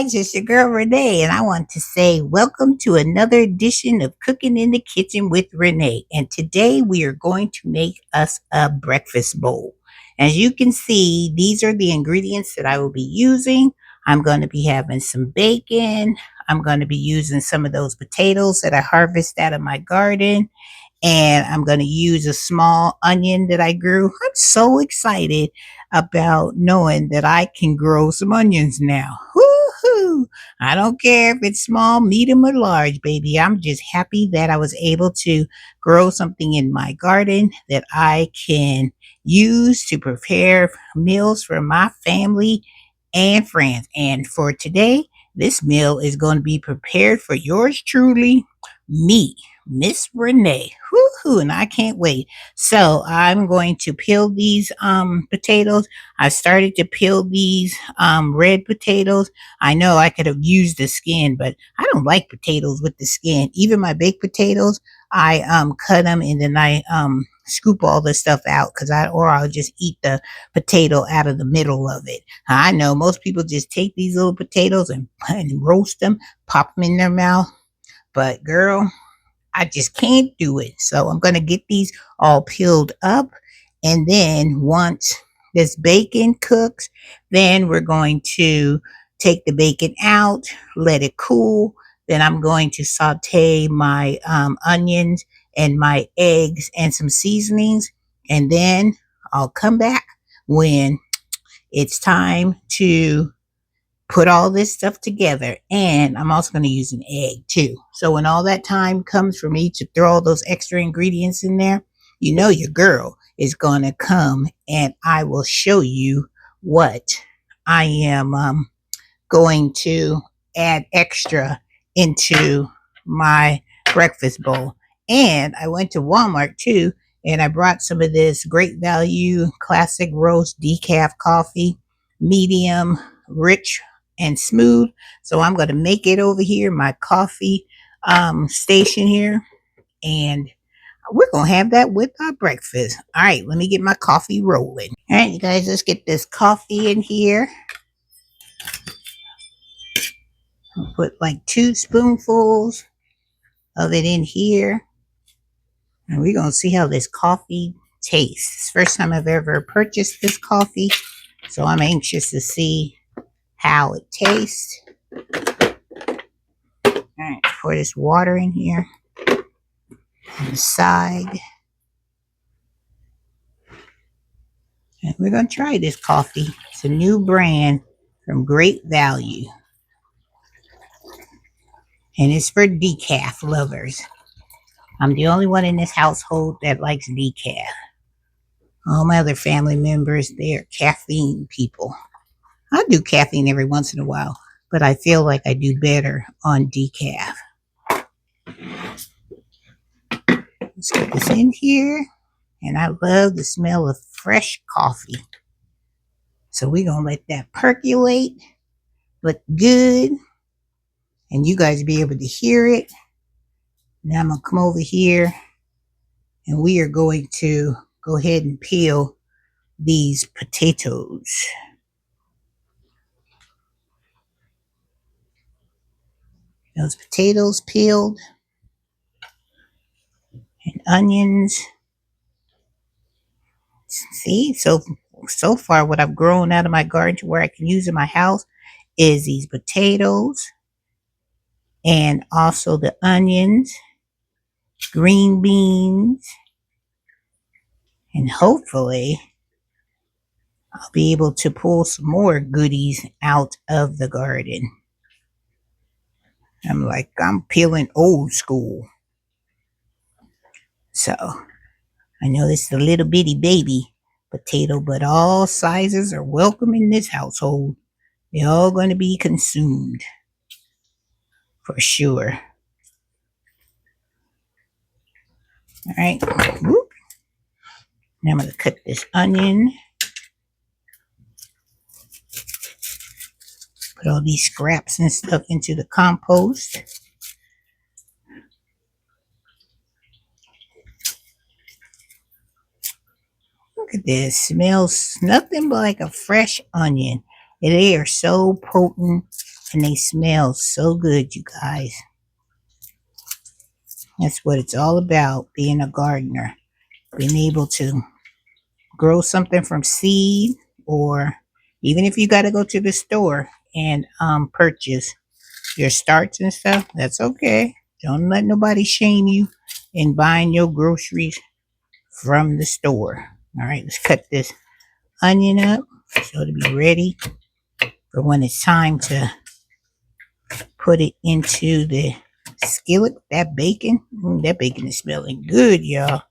guys, it's your girl Renee, and I want to say welcome to another edition of Cooking in the Kitchen with Renee. And today we are going to make us a breakfast bowl. As you can see, these are the ingredients that I will be using. I'm going to be having some bacon. I'm going to be using some of those potatoes that I harvest out of my garden, and I'm going to use a small onion that I grew. I'm so excited about knowing that I can grow some onions now. Woohoo! I don't care if it's small, medium, or large, baby. I'm just happy that I was able to grow something in my garden that I can use to prepare meals for my family and friends. And for today, this meal is going to be prepared for yours truly, me, Miss Renee. Woohoo, and I can't wait. So I'm going to peel these potatoes. I started to peel these red potatoes. I know I could have used the skin, but I don't like potatoes with the skin. Even my baked potatoes, I cut them and then I scoop all the stuff out because I'll just eat the potato out of the middle of it. I know most people just take these little potatoes and roast them, pop them in their mouth. But girl, I just can't do it. So I'm going to get these all peeled up. And then once this bacon cooks, then we're going to take the bacon out, let it cool. Then I'm going to saute my onions and my eggs and some seasonings. And then I'll come back when it's time to put all this stuff together. And I'm also going to use an egg too. So when all that time comes for me to throw all those extra ingredients in there, you know your girl is going to come and I will show you what I am going to add extra into my breakfast bowl. And I went to Walmart too, and I brought some of this Great Value Classic Roast Decaf Coffee, medium, rich, and smooth. So I'm going to make it over here, my coffee station here, and we're going to have that with our breakfast. All right, let me get my coffee rolling. All right, you guys, let's get this coffee in here. I'll put like 2 spoonfuls of it in here. And we're going to see how this coffee tastes. It's the first time I've ever purchased this coffee, so I'm anxious to see how it tastes. All right, pour this water in here on the side. And we're going to try this coffee. It's a new brand from Great Value. And it's for decaf lovers. I'm the only one in this household that likes decaf. All my other family members, they are caffeine people. I do caffeine every once in a while, but I feel like I do better on decaf. Let's get this in here. And I love the smell of fresh coffee. So we're going to let that percolate, look good, and you guys be able to hear it. Now I'm going to come over here, and we are going to go ahead and peel these potatoes. Those potatoes peeled, and onions. See, so far what I've grown out of my garden to where I can use in my house is these potatoes and also the onions, green beans, and hopefully I'll be able to pull some more goodies out of the garden. I'm peeling old school. So I know this is a little bitty baby potato, but all sizes are welcome in this household. They're all going to be consumed for sure. All right. Whoop. Now I'm going to cut this onion. Put all these scraps and stuff into the compost. Look at this. Smells nothing but like a fresh onion. They are so potent And they smell so good, you guys. That's what it's all about, being a gardener. Being able to grow something from seed, or even if you got to go to the store and purchase your starts and stuff, that's okay. Don't let nobody shame you in buying your groceries from the store. All right, let's cut this onion up so to be ready for when it's time to put it into the skillet. That bacon, that bacon is smelling good, y'all.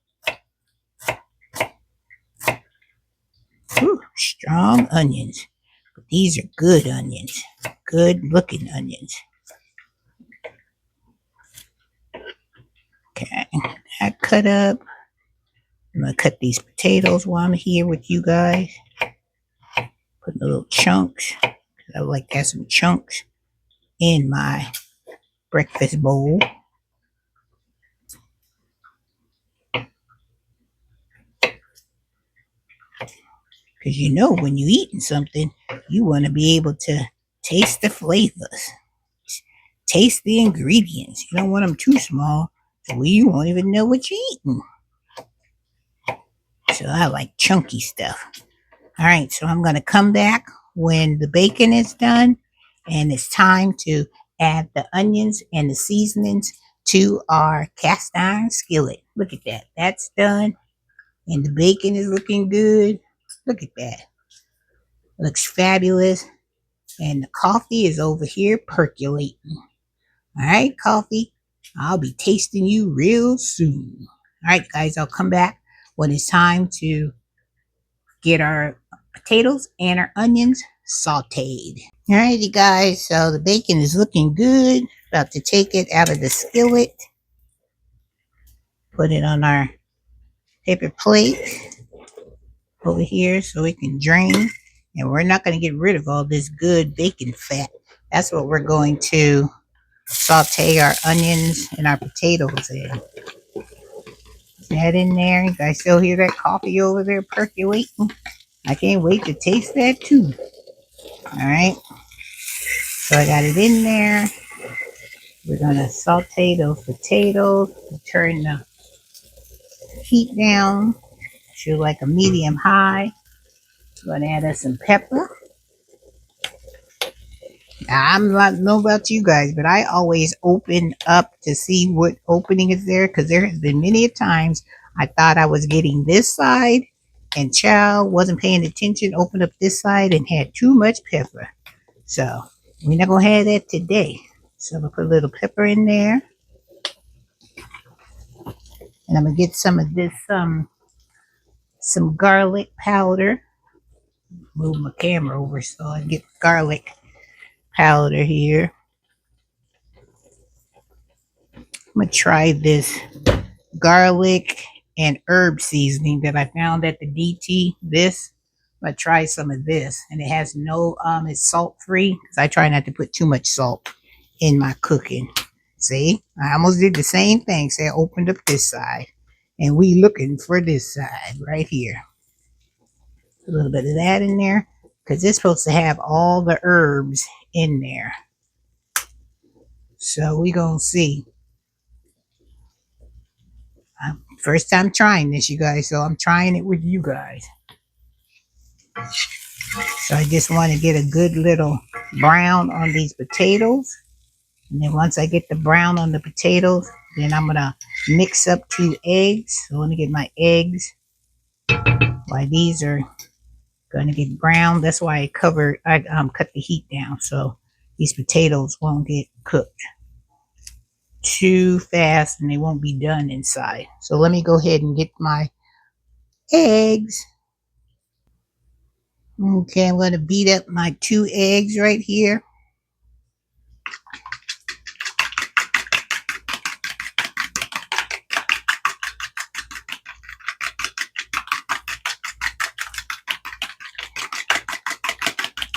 Whew, strong onions. But these are good onions, good looking onions. Okay, that cut up. I'm gonna cut these potatoes while I'm here with you guys. Put little chunks. I would like to have some chunks in my breakfast bowl. Because you know, when you're eating something, you want to be able to taste the flavors, taste the ingredients. You don't want them too small, so you won't even know what you're eating. So I like chunky stuff. All right, so I'm going to come back when the bacon is done, and it's time to add the onions and the seasonings to our cast iron skillet. Look at that. That's done, and the bacon is looking good. Look at that. Looks fabulous. And the coffee is over here percolating. All right, coffee. I'll be tasting you real soon. All right, guys, I'll come back when it's time to get our potatoes and our onions sauteed. All right, you guys, so the bacon is looking good. About to take it out of the skillet. Put it on our paper plate over here so it can drain. And we're not going to get rid of all this good bacon fat. That's what we're going to saute our onions and our potatoes in. That in there. You guys still hear that coffee over there percolating? I can't wait to taste that too. All right. So I got it in there. We're going to saute those potatoes. Turn the heat down to like a medium high. Going to add us some pepper. Now, I'm not know about you guys, but I always open up to see what opening is there, because there has been many a times I thought I was getting this side and child wasn't paying attention, opened up this side and had too much pepper. So we're not going to have that today. So I'm going to put a little pepper in there. And I'm going to get some of this, some garlic powder. Move my camera over so I get garlic powder here. I'm going to try this garlic and herb seasoning that I found at the DT. This, I'm going to try some of this. And it has no, it's salt free, because I try not to put too much salt in my cooking. See, I almost did the same thing. Say I opened up this side, and we looking for this side right here. A little bit of that in there, because it's supposed to have all the herbs in there. So we gonna see. First time trying this, you guys, so I'm trying it with you guys. So I just want to get a good little brown on these potatoes. And then once I get the brown on the potatoes, then I'm gonna mix up 2 eggs. So let me get my eggs. While these are gonna get brown, that's why I cut the heat down so these potatoes won't get cooked too fast and they won't be done inside. So let me go ahead and get my eggs. Okay, I'm going to beat up my 2 eggs right here.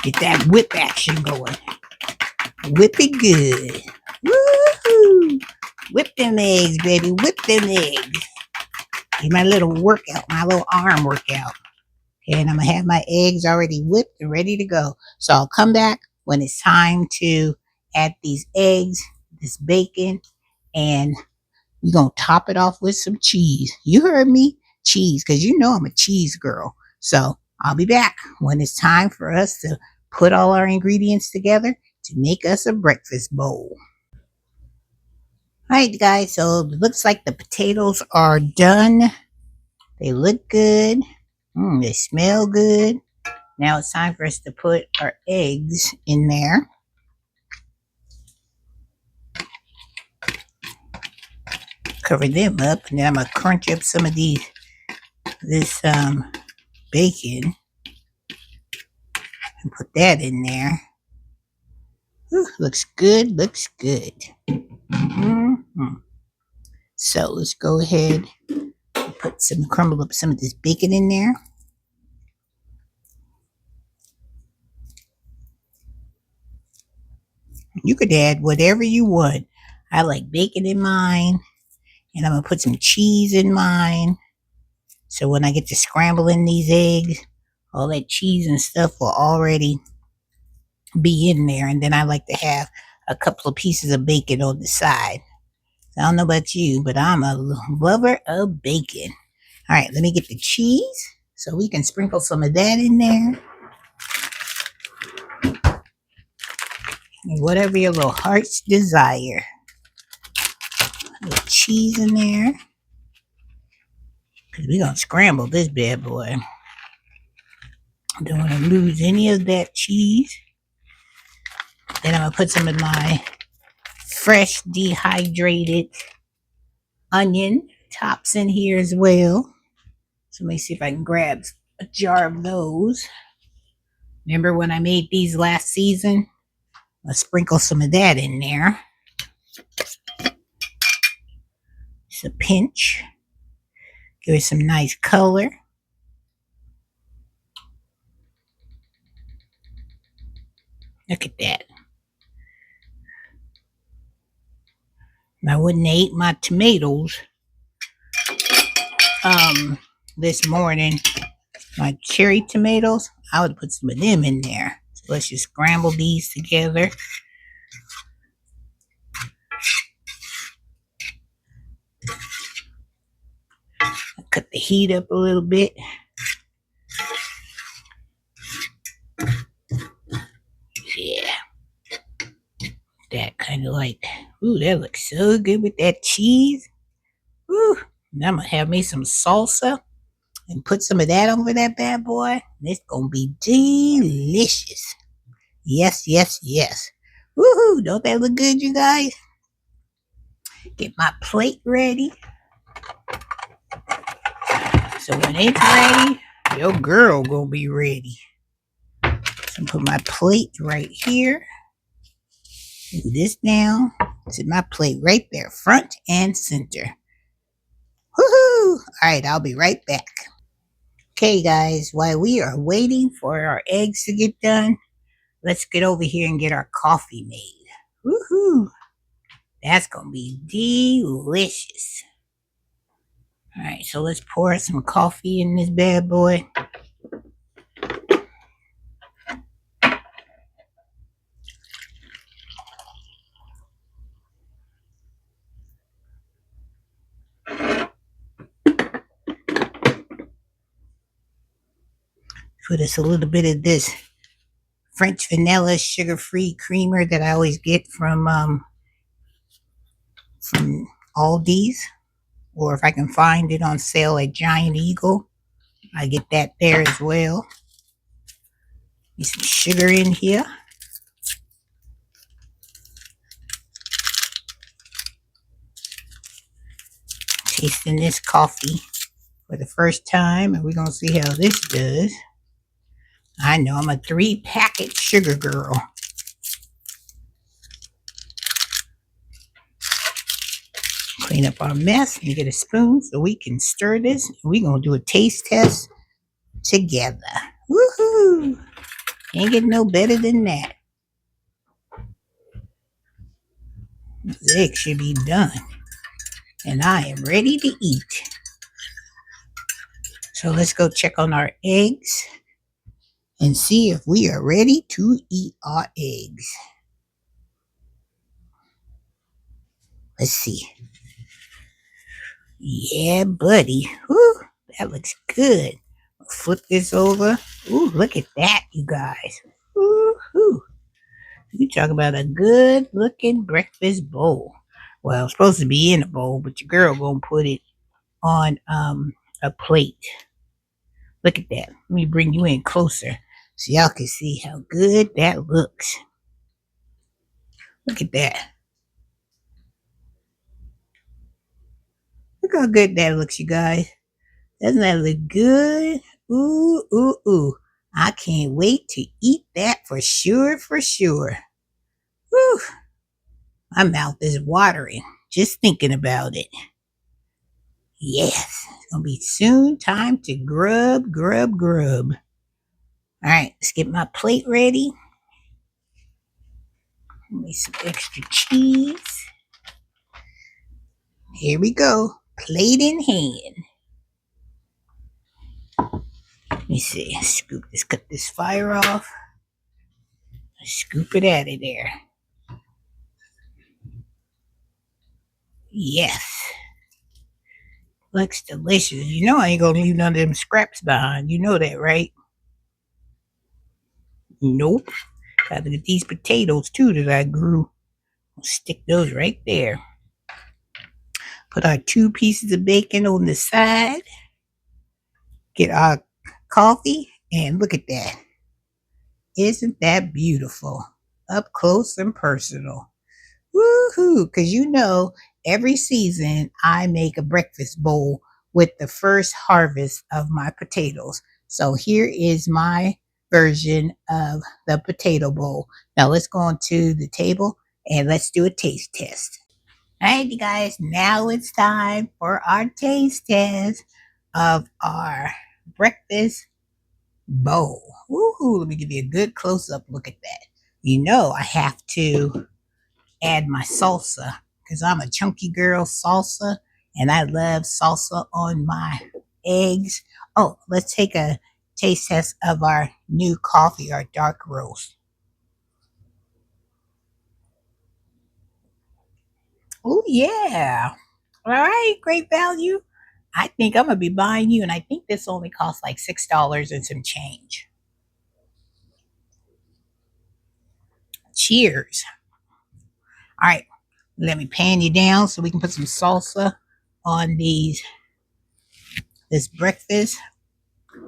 Get that whip action going. Whip it good. Woohoo! Whip them eggs, baby. Whip them eggs. Get my little workout, my little arm workout. Okay, and I'm going to have my eggs already whipped and ready to go. So I'll come back when it's time to add these eggs, this bacon, and we're going to top it off with some cheese. You heard me? Cheese, because you know I'm a cheese girl. So I'll be back when it's time for us to put all our ingredients together to make us a breakfast bowl. All right, guys, so it looks like the potatoes are done. They look good. They smell good. Now it's time for us to put our eggs in there. Cover them up, and then I'm gonna crunch up some of this bacon and put that in there. Ooh, looks good, looks good. So let's go ahead and crumble up some of this bacon in there. You could add whatever you want. I like bacon in mine, and I'm gonna put some cheese in mine. So when I get to scrambling these eggs, all that cheese and stuff will already be in there. And then I like to have a couple of pieces of bacon on the side. So I don't know about you, but I'm a lover of bacon. All right, let me get the cheese so we can sprinkle some of that in there. And whatever your little heart's desire. A little cheese in there. Because we're going to scramble this bad boy. Don't want to lose any of that cheese. Then I'm going to put some of my fresh dehydrated onion tops in here as well. So let me see if I can grab a jar of those. Remember when I made these last season? I'll sprinkle some of that in there. Just a pinch. Give it some nice color. Look at that. And I wouldn't have ate my tomatoes this morning. My cherry tomatoes, I would put some of them in there. So let's just scramble these together. Cut the heat up a little bit. Yeah. That kind of like, ooh, that looks so good with that cheese. Ooh. Now I'm going to have me some salsa and put some of that over that bad boy. It's going to be delicious. Yes, yes, yes. Woohoo! Don't that look good, you guys? Get my plate ready. So when it's ready, your girl gonna be ready. So put my plate right here. Move this down. Sit my plate right there, front and center. Woohoo! Alright, I'll be right back. Okay, guys, while we are waiting for our eggs to get done, let's get over here and get our coffee made. Woohoo! That's gonna be delicious. Alright, so let's pour some coffee in this bad boy. Put us a little bit of this French vanilla sugar-free creamer that I always get from Aldi's, or if I can find it on sale at Giant Eagle, I get that there as well. Need some sugar in here. Tasting this coffee for the first time, and we're gonna see how this does. I know I'm a 3-packet sugar girl. Clean up our mess and get a spoon so we can stir this. We're going to do a taste test together. Woohoo! Ain't getting no better than that. This egg should be done. And I am ready to eat. So let's go check on our eggs and see if we are ready to eat our eggs. Let's see. Yeah, buddy. Whew, that looks good. Flip this over. Ooh, look at that, you guys. Woo-hoo. You talk about a good looking breakfast bowl. Well, it's supposed to be in a bowl, but your girl gonna put it on a plate. Look at that. Let me bring you in closer so y'all can see how good that looks. Look at that. Look how good that looks, you guys. Doesn't that look good? Ooh, ooh, ooh. I can't wait to eat that for sure, for sure. Whew. My mouth is watering just thinking about it. Yes, it's gonna be soon time to grub, grub, grub. All right, let's get my plate ready. Give me some extra cheese. Here we go, plate in hand. Let me see, scoop this, cut this fire off. Scoop it out of there. Yes, looks delicious. You know I ain't gonna leave none of them scraps behind. You know that, right? Nope. Gotta get these potatoes too that I grew. I'll stick those right there. Put our 2 pieces of bacon on the side. Get our coffee, and look at that. Isn't that beautiful? Up close and personal. Woohoo! Because you know, every season I make a breakfast bowl with the first harvest of my potatoes. So here is my version of the potato bowl. Now let's go on to the table and let's do a taste test. All right, you guys, now it's time for our taste test of our breakfast bowl. Woohoo! Let me give you a good close up look at that. You know, I have to add my salsa because I'm a chunky girl salsa and I love salsa on my eggs. Oh, let's take a taste test of our new coffee, our dark roast. Oh, yeah. All right, great value. I think I'm going to be buying you, and I think this only costs like $6 and some change. Cheers. All right, let me pan you down so we can put some salsa on this breakfast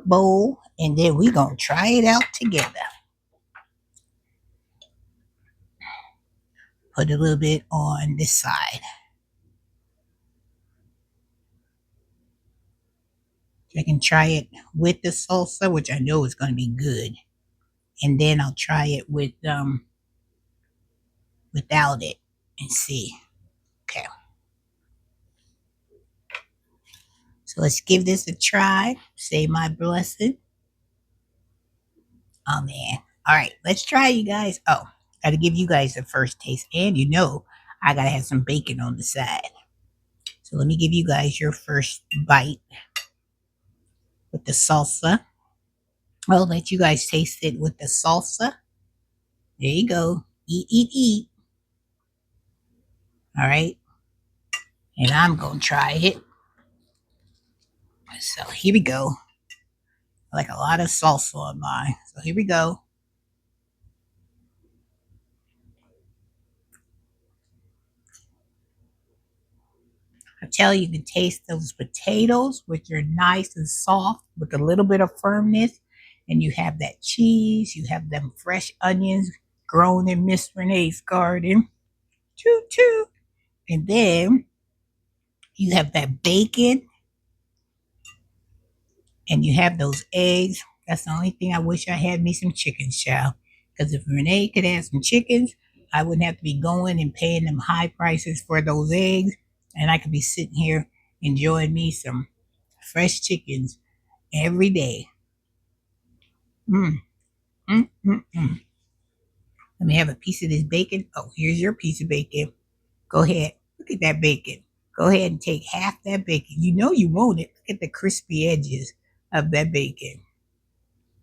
bowl, and then we're gonna try it out together. Put a little bit on this side. I can try it with the salsa, which I know is gonna be good, and then I'll try it without it and see. Okay, so let's give this a try. Say my blessing. Oh man. All right, let's try, you guys. Oh, gotta give you guys the first taste, and you know I gotta have some bacon on the side. So let me give you guys your first bite with the salsa. I'll let you guys taste it with the salsa. There you go. Eat, eat, eat. All right. And I'm going to try it. So here we go. I like a lot of salsa on mine. So here we go. I tell you, you can taste those potatoes, which are nice and soft with a little bit of firmness. And you have that cheese. You have them fresh onions grown in Miss Renee's garden. Choo choo. And then you have that bacon and you have those eggs. That's the only thing I wish I had me some chickens, child. Because if Renee could have some chickens, I wouldn't have to be going and paying them high prices for those eggs. And I could be sitting here enjoying me some fresh chickens every day. Mm, mm. Let me have a piece of this bacon. Oh, here's your piece of bacon. Go ahead. Look at that bacon. Go ahead and take half that bacon. You know you want it. Look at the crispy edges of that bacon.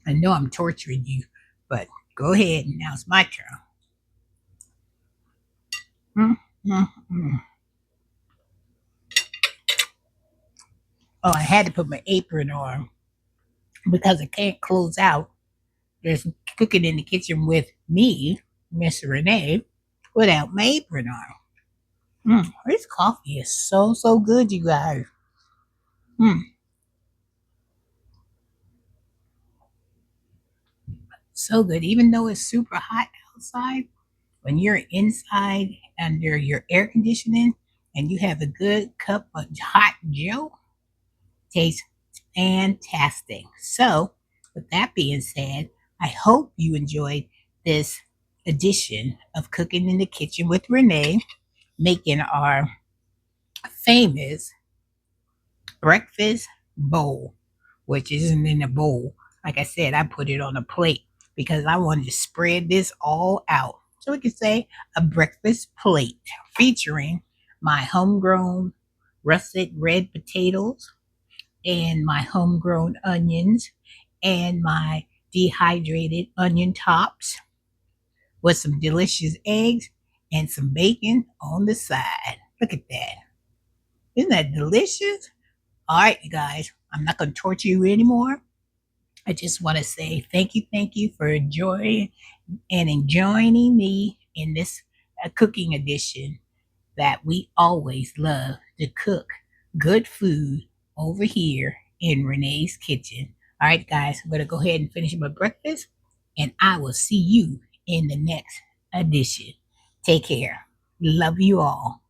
I know I'm torturing you, but go ahead. Now it's my turn. Mm, mm, mm. Oh, I had to put my apron on because I can't close out this cooking in the kitchen with me, Miss Renee, without my apron on. This coffee is so good, you guys. Mm, so good. Even though it's super hot outside, when you're inside under your air conditioning and you have a good cup of hot Joe, tastes fantastic. So, with that being said, I hope you enjoyed this edition of Cooking in the Kitchen with Renee, making our famous breakfast bowl, which isn't in a bowl. Like I said, I put it on a plate because I wanted to spread this all out. So we could say a breakfast plate featuring my homegrown russet red potatoes and my homegrown onions and my dehydrated onion tops with some delicious eggs and some bacon on the side. Look at that. Isn't that delicious? All right, you guys, I'm not going to torture you anymore. I just want to say thank you for enjoying joining me in this cooking edition that we always love to cook good food over here in Renee's kitchen. All right, guys, I'm going to go ahead and finish my breakfast, and I will see you in the next edition. Take care. Love you all.